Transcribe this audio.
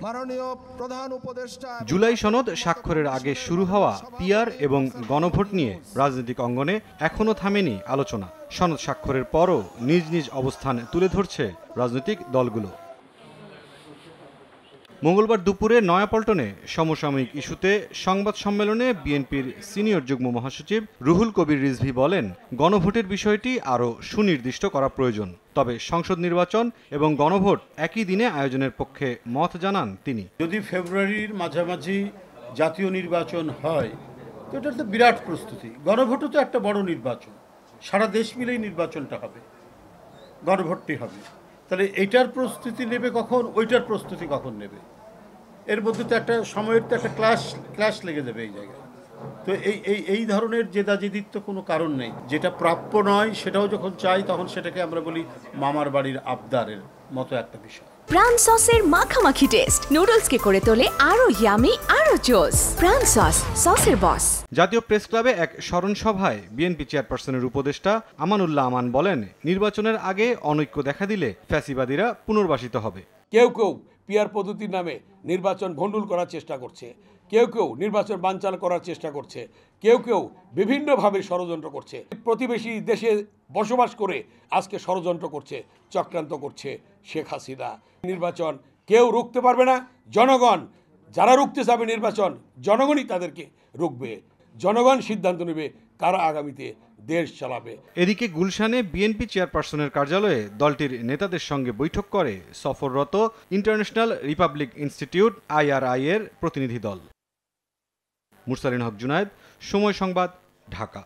মাননীয় প্রধান উপদেষ্টা জুলাই সনদ স্বাক্ষরের আগে শুরু হওয়া পিআর এবং গণভোট নিয়ে রাজনৈতিক অঙ্গনে এখনো থামেনি আলোচনা। সনদ স্বাক্ষরের পরও নিজ নিজ অবস্থান তুলে ধরছে রাজনৈতিক দলগুলো। মঙ্গলবার দুপুরে নয়াপল্টনে সমসাময়িক ইস্যুতে সংবাদ সম্মেলনে বিএনপির সিনিয়র যুগ্ম মহাসচিব রুহুল কবির রিজভী বলেন, গণভোটের বিষয়টি আরও সুনির্দিষ্ট করা প্রয়োজন। তবে সংসদ নির্বাচন এবং গণভোট একই দিনে আয়োজনের পক্ষে মত জানান তিনি। যদি ফেব্রুয়ারির মাঝামাঝি জাতীয় নির্বাচন হয় তো এটা তো বিরাট প্রস্তুতি। গণভোটও তো একটা বড় নির্বাচন, সারা দেশ মিলেই নির্বাচনটা হবে, গণভোটটি হবে। তাহলে এইটার প্রস্তুতি নেবে কখন, ওইটার প্রস্তুতি কখন নেবে, এর মধ্যে তো একটা সময়ের তো একটা ক্লাশ লেগে যাবে এই জায়গায়। তো এই ধরনের জেদাজেদির তো কোনো কারণ নেই। যেটা প্রাপ্য নয় সেটাও যখন চাই তখন সেটাকে আমরা বলি মামার বাড়ির আবদারের মতো একটা বিষয়। প্রাণ সসের মাখামাখি টেস্ট নুডলসকে করে তোলে আরো ইয়ামি আরো জোস। প্রাণ সসের বস। জাতীয় প্রেস ক্লাবে এক স্মরণ সভায় বিএনপি চেয়ারপারসনের উপদেষ্টা আমানুল্লাহ আমান বলেন, নির্বাচনের আগে অনৈক্য দেখা দিলে ফ্যাসিবাদীরা পুনর্বাসিত হবে। কেউ পিআর পদ্ধতির নামে নির্বাচন ভণ্ডুল করার চেষ্টা করছে, কেউ নির্বাচন বানচাল করার চেষ্টা করছে, কেউ বিভিন্নভাবে ষড়যন্ত্র করছে। প্রতিবেশী দেশে বসবাস করে আজকে ষড়যন্ত্র করছে, চক্রান্ত করছে শেখ হাসিনা। নির্বাচন কেউ রুখতে পারবে না। জনগণ যারা রুখতে যাবে নির্বাচন, জনগণই তাদেরকে রুখবে। জনগণ সিদ্ধান্ত নেবে কারা আগামীতে দেশ চালাবে। এদিকে গুলশানে বিএনপি চেয়ারপারসনের কার্যালয়ে দলটির নেতাদের সঙ্গে বৈঠক করে সফররত ইন্টারন্যাশনাল রিপাবলিক ইনস্টিটিউট IRI এর প্রতিনিধি দল। মুরসালিন হক জুনায়েদ, সময় সংবাদ, ঢাকা।